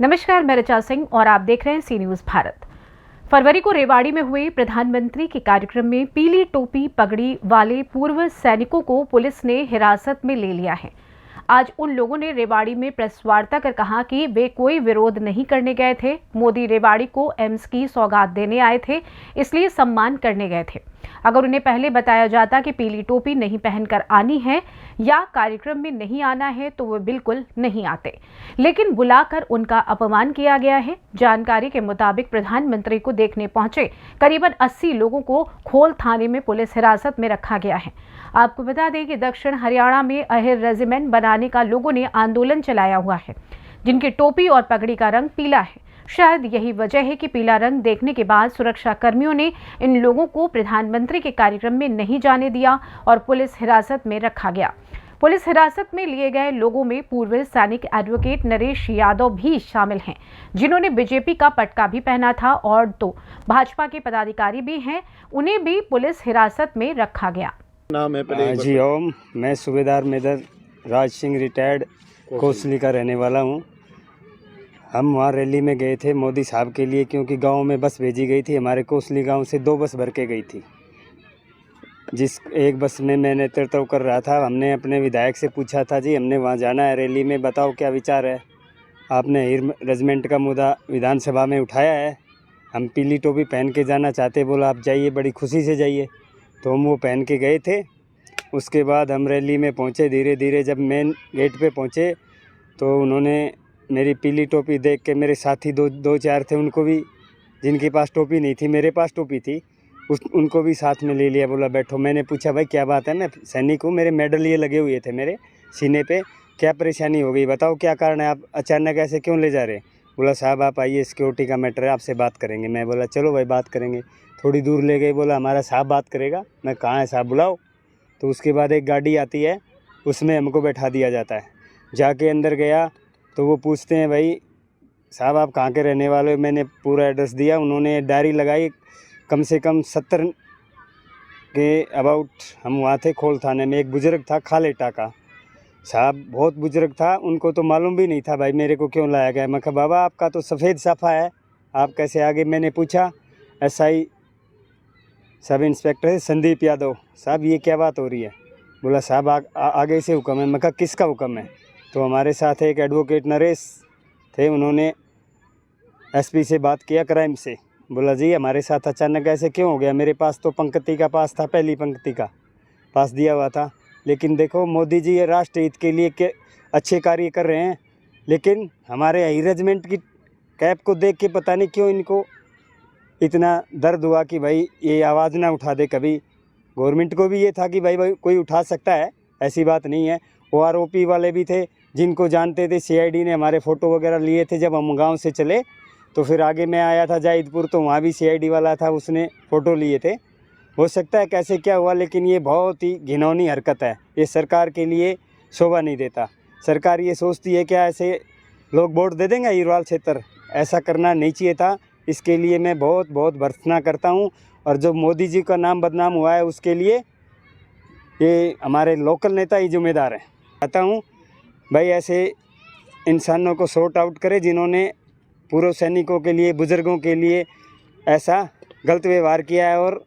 नमस्कार, मैं ऋचा सिंह और आप देख रहे हैं सी न्यूज़ भारत। फरवरी को रेवाड़ी में हुए प्रधानमंत्री के कार्यक्रम में पीली टोपी पगड़ी वाले पूर्व सैनिकों को पुलिस ने हिरासत में ले लिया है। आज उन लोगों ने रेवाड़ी में प्रेस वार्ता कर कहा कि वे कोई विरोध नहीं करने गए थे। मोदी रेवाड़ी को एम्स की सौगात देने आए थे, इसलिए सम्मान करने गए थे। अगर उन्हें पहले बताया जाता कि पीली टोपी नहीं पहनकर आनी है या कार्यक्रम में नहीं आना है तो वे बिल्कुल नहीं आते, लेकिन बुलाकर उनका अपमान किया गया है। जानकारी के मुताबिक प्रधानमंत्री को देखने पहुंचे करीबन 80 लोगों को खोल थाने में पुलिस हिरासत में रखा गया है। आपको बता दें कि दक्षिण हरियाणा में अहिर रेजिमेंट बनाने का लोगों ने आंदोलन चलाया हुआ है, जिनकी टोपी और पगड़ी का रंग पीला है। शायद यही वजह है कि पीला रंग देखने के बाद सुरक्षा कर्मियों ने इन लोगों को प्रधानमंत्री के कार्यक्रम में नहीं जाने दिया और पुलिस हिरासत में रखा गया। पुलिस हिरासत में लिए गए लोगों में पूर्व सैनिक एडवोकेट नरेश यादव भी शामिल हैं, जिन्होंने बीजेपी का पटका भी पहना था, और 2 भाजपा के पदाधिकारी भी हैं, उन्हें भी पुलिस हिरासत में रखा गया। नाम है जी ओम, मैं सूबेदार मेजर राज सिंह रिटायर्ड कोसली का रहने वाला हूँ। हम वहाँ रैली में गए थे मोदी साहब के लिए, क्योंकि गांव में बस भेजी गई थी। हमारे कोसली गांव से 2 बस भर के गई थी, जिस एक बस में मैं नेतृत्व कर रहा था। हमने अपने विधायक से पूछा था, जी हमने वहाँ जाना है रैली में, बताओ क्या विचार है। आपने अहिर रेजिमेंट का मुद्दा विधानसभा में उठाया है, हम पीली टोपी पहन के जाना चाहते। बोला आप जाइए, बड़ी खुशी से जाइए। तो हम वो पहन के गए थे। उसके बाद हम रैली में पहुँचे। धीरे धीरे जब मेन गेट पे पहुँचे तो उन्होंने मेरी पीली टोपी देख के, मेरे साथी दो चार थे, उनको भी, जिनके पास टोपी नहीं थी, मेरे पास टोपी थी, उनको भी साथ में ले लिया। बोला बैठो। मैंने पूछा भाई क्या बात है, मैं सैनिक हूँ, मेरे मेडल ये लगे हुए थे मेरे सीने पे, क्या परेशानी हो गई, बताओ क्या कारण है, आप अचानक ऐसे क्यों ले जा रहे। बोला साहब आप आइए, सिक्योरिटी का मैटर है, आपसे बात करेंगे। मैं बोला चलो भाई बात करेंगे। थोड़ी दूर ले गए। बोला हमारा साहब बात करेगा। मैं कहाँ है साहब, बुलाओ। तो उसके बाद एक गाड़ी आती है, उसमें हमको बैठा दिया जाता है। जाके अंदर गया तो वो पूछते हैं भाई साहब आप कहाँ के रहने वाले हो। मैंने पूरा एड्रेस दिया। उन्होंने डायरी लगाई, कम से कम 70 के अबाउट हम वहाँ थे खोल थाने में। एक बुजुर्ग था खालेटा का साहब, बहुत बुजुर्ग था, उनको तो मालूम भी नहीं था भाई मेरे को क्यों लाया गया। मैं कहा बाबा आपका तो सफ़ेद साफ़ा है, आप कैसे आगे। मैंने पूछा SI sub inspector Sandeep Yadav, साहब ये क्या बात हो रही है। बोला साहब आगे से हुक्म है। मैं कहा किसका हुक्म है। तो हमारे साथ एक एडवोकेट नरेश थे, उन्होंने SP से बात किया क्राइम से। बोला जी हमारे साथ अचानक ऐसे क्यों हो गया। मेरे पास तो पंक्ति का पास था, पहली पंक्ति का पास दिया हुआ था। लेकिन देखो मोदी जी ये राष्ट्र हित के लिए के अच्छे कार्य कर रहे हैं, लेकिन हमारे अहिर रेजिमेंट की कैप को देख के पता नहीं क्यों इनको इतना दर्द हुआ कि भाई ये आवाज़ ना उठा दे कभी। गवर्नमेंट को भी ये था कि भाई कोई उठा सकता है, ऐसी बात नहीं है। OROP वाले भी थे जिनको जानते थे, CID ने हमारे फ़ोटो वगैरह लिए थे। जब हम गांव से चले तो फिर आगे मैं आया था जाहिदपुर, तो वहाँ भी CID वाला था, उसने फ़ोटो लिए थे। हो सकता है कैसे क्या हुआ, लेकिन ये बहुत ही घिनौनी हरकत है। ये सरकार के लिए शोभा नहीं देता। सरकार ये सोचती है क्या ऐसे लोग वोट दे देंगे अहिरवाल क्षेत्र, ऐसा करना नहीं चाहिए था। इसके लिए मैं बहुत बहुत भर्त्सना करता हूँ। और जो मोदी जी का नाम बदनाम हुआ है उसके लिए ये हमारे लोकल नेता ही जिम्मेदार हैं। कहता हूँ भाई ऐसे इंसानों को सॉर्ट आउट करे जिन्होंने पूर्व सैनिकों के लिए, बुज़ुर्गों के लिए ऐसा गलत व्यवहार किया है। और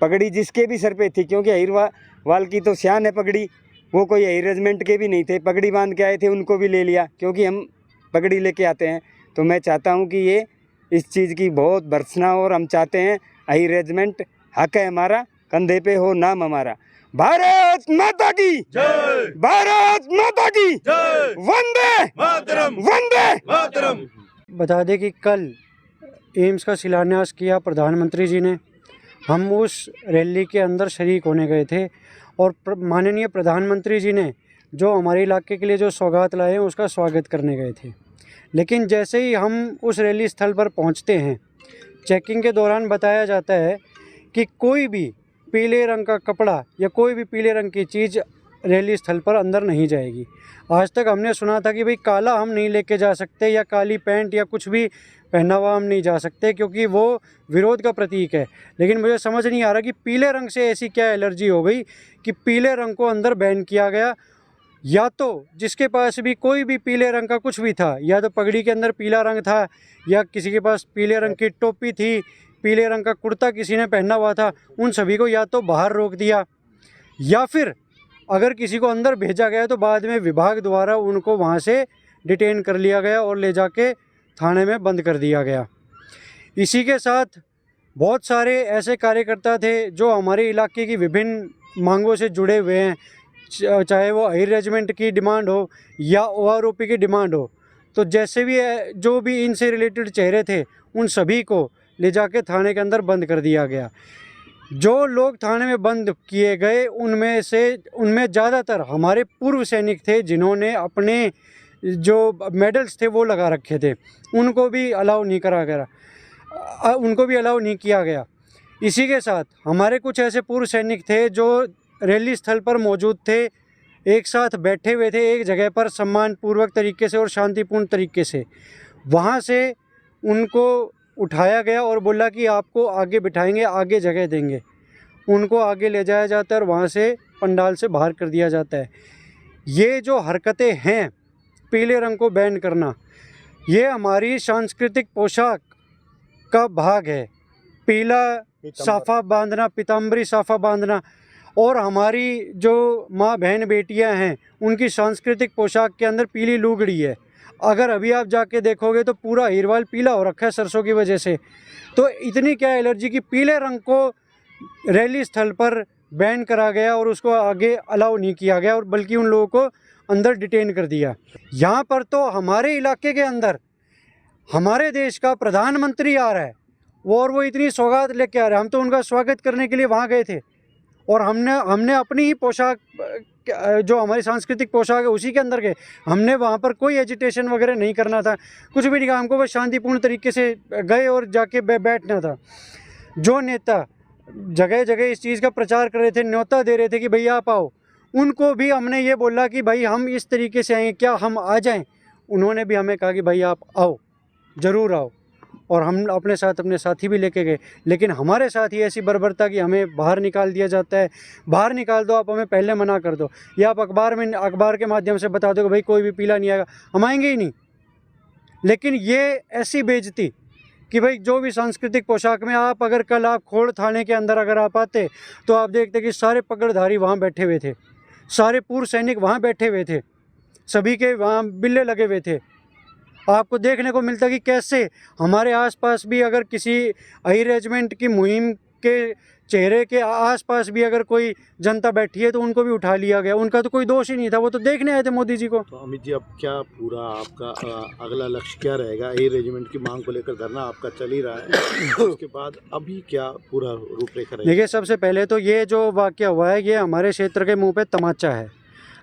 पगड़ी जिसके भी सर पे थी, क्योंकि अहिरवाल की तो शान है पगड़ी, वो कोई अहिर रेजिमेंट के भी नहीं थे, पगड़ी बांध के आए थे, उनको भी ले लिया, क्योंकि हम पगड़ी लेके आते हैं। तो मैं चाहता हूँ कि ये इस चीज़ की बहुत भर्त्सना हो, और हम चाहते हैं अहिर रेजिमेंट हक है हमारा, कंधे पे हो नाम हमारा। भारत माता की जय, भारत माता की जय, वंदे मातरम, वंदे मातरम। बता दें कि कल एम्स का शिलान्यास किया प्रधानमंत्री जी ने। हम उस रैली के अंदर शरीक होने गए थे, और माननीय प्रधानमंत्री जी ने जो हमारे इलाके के लिए जो सौगात लाए हैं उसका स्वागत करने गए थे। लेकिन जैसे ही हम उस रैली स्थल पर पहुंचते हैं, चेकिंग के दौरान बताया जाता है कि कोई भी पीले रंग का कपड़ा या कोई भी पीले रंग की चीज़ रैली स्थल पर अंदर नहीं जाएगी। आज तक हमने सुना था कि भाई काला हम नहीं लेके जा सकते, या काली पैंट या कुछ भी पहना हुआ हम नहीं जा सकते, क्योंकि वो विरोध का प्रतीक है। लेकिन मुझे समझ नहीं आ रहा कि पीले रंग से ऐसी क्या एलर्जी हो गई कि पीले रंग को अंदर बैन किया गया। या तो जिसके पास भी कोई भी पीले रंग का कुछ भी था, या तो पगड़ी के अंदर पीला रंग था, या किसी के पास पीले रंग की टोपी थी, पीले रंग का कुर्ता किसी ने पहना हुआ था, उन सभी को या तो बाहर रोक दिया, या फिर अगर किसी को अंदर भेजा गया तो बाद में विभाग द्वारा उनको वहाँ से डिटेन कर लिया गया और ले जाके थाने में बंद कर दिया गया। इसी के साथ बहुत सारे ऐसे कार्यकर्ता थे जो हमारे इलाके की विभिन्न मांगों से जुड़े हुए हैं, चाहे वो अहिर रेजिमेंट की डिमांड हो या OROP की डिमांड हो। तो जैसे भी जो भी इनसे रिलेटेड चेहरे थे उन सभी को ले जाके थाने के अंदर बंद कर दिया गया। जो लोग थाने में बंद किए गए उनमें ज़्यादातर हमारे पूर्व सैनिक थे जिन्होंने अपने जो मेडल्स थे वो लगा रखे थे, उनको भी अलाउ नहीं किया गया। इसी के साथ हमारे कुछ ऐसे पूर्व सैनिक थे जो रैली स्थल पर मौजूद थे, एक साथ बैठे हुए थे एक जगह पर सम्मानपूर्वक तरीके से और शांतिपूर्ण तरीके से। वहाँ से उनको उठाया गया और बोला कि आपको आगे बिठाएंगे, आगे जगह देंगे। उनको आगे ले जाया जाता है और वहाँ से पंडाल से बाहर कर दिया जाता है। ये जो हरकतें हैं, पीले रंग को बैन करना, ये हमारी सांस्कृतिक पोशाक का भाग है। पीला साफा बांधना, पीताम्बरी साफा बांधना, और हमारी जो माँ बहन बेटियां हैं उनकी सांस्कृतिक पोशाक के अंदर पीली लुगड़ी है। अगर अभी आप जाके देखोगे तो पूरा हीरवाल पीला हो रखा है सरसों की वजह से। तो इतनी क्या एलर्जी कि पीले रंग को रैली स्थल पर बैन करा गया और उसको आगे अलाउ नहीं किया गया, और बल्कि उन लोगों को अंदर डिटेन कर दिया। यहाँ पर तो हमारे इलाके के अंदर हमारे देश का प्रधानमंत्री आ रहा है और वो इतनी सौगात लेके आ रहा है। हम तो उनका स्वागत करने के लिए वहाँ गए थे और हमने अपनी ही पोशाक, जो हमारी सांस्कृतिक पोशाक है उसी के अंदर गए। हमने वहाँ पर कोई एजिटेशन वगैरह नहीं करना था, कुछ भी नहीं कहा, हमको बस शांतिपूर्ण तरीके से गए और जाके बैठना था। जो नेता जगह जगह इस चीज़ का प्रचार कर रहे थे, न्योता दे रहे थे कि भैया आप आओ, उनको भी हमने ये बोला कि भाई हम इस तरीके से आए, क्या हम आ जाएं? उन्होंने भी हमें कहा कि भाई आप आओ, ज़रूर आओ, और हम अपने साथ अपने साथी भी लेके गए। लेकिन हमारे साथ ही ऐसी बर्बरता कि हमें बाहर निकाल दिया जाता है। बाहर निकाल दो, आप हमें पहले मना कर दो, या आप अखबार के माध्यम से बता दो कि भाई कोई भी पीला नहीं आएगा, हम आएंगे ही नहीं। लेकिन ये ऐसी बेइज्जती कि भाई जो भी सांस्कृतिक पोशाक में आप, अगर कल आप खोड़ थाने के अंदर अगर आप आते तो आप देखते कि सारे पगड़धारी वहाँ बैठे हुए थे, सारे पूर्व सैनिक वहाँ बैठे हुए थे, सभी के वहाँ बिल्ले लगे हुए थे। आपको देखने को मिलता कि कैसे हमारे आसपास भी अगर किसी अहिर रेजिमेंट की मुहिम के चेहरे के आसपास भी अगर कोई जनता बैठी है तो उनको भी उठा लिया गया। उनका तो कोई दोष ही नहीं था, वो तो देखने आए थे मोदी जी को। तो अमित जी, अब क्या पूरा आपका अगला लक्ष्य क्या रहेगा? अहिर रेजिमेंट की मांग को लेकर धरना आपका चल ही रहा है, उसके बाद अभी क्या पूरा रूपरेखा रहेगा? देखिए, सबसे पहले तो ये जो वाकया हुआ है ये हमारे क्षेत्र के मुंह पे तमाचा है।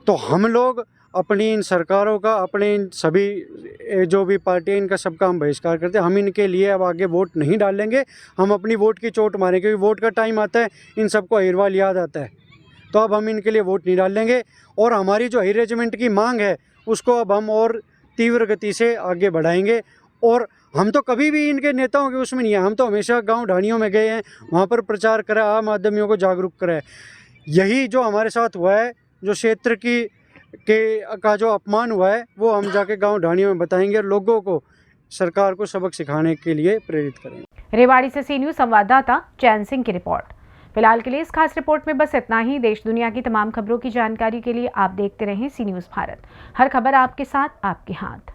तो हम लोग अपनी इन सरकारों का, अपने इन सभी जो भी पार्टी इनका सबका हम बहिष्कार करते हैं। हम इनके लिए अब आगे वोट नहीं डालेंगे, हम अपनी वोट की चोट मारेंगे, क्योंकि वोट का टाइम आता है, इन सबको अहिरवाल याद आता है। तो अब हम इनके लिए वोट नहीं डालेंगे, और हमारी जो अहिर रेजिमेंट की मांग है उसको अब हम और तीव्र गति से आगे बढ़ाएंगे। और हम तो कभी भी इनके नेताओं के उसमें नहीं है, हम तो हमेशा गाँव ढाणियों में गए हैं, वहाँ पर प्रचार करा, आम आदमियों को जागरूक करा है। यही जो हमारे साथ हुआ है, जो क्षेत्र का जो अपमान हुआ है, वो हम जाके गांव ढाणियों में बताएंगे और लोगों को, सरकार को सबक सिखाने के लिए प्रेरित करेंगे। रेवाड़ी से सी न्यूज़ संवाददाता चैन सिंह की रिपोर्ट। फिलहाल के लिए इस खास रिपोर्ट में बस इतना ही। देश दुनिया की तमाम खबरों की जानकारी के लिए आप देखते रहें सी न्यूज़ भारत। हर खबर आपके साथ, आपके हाथ।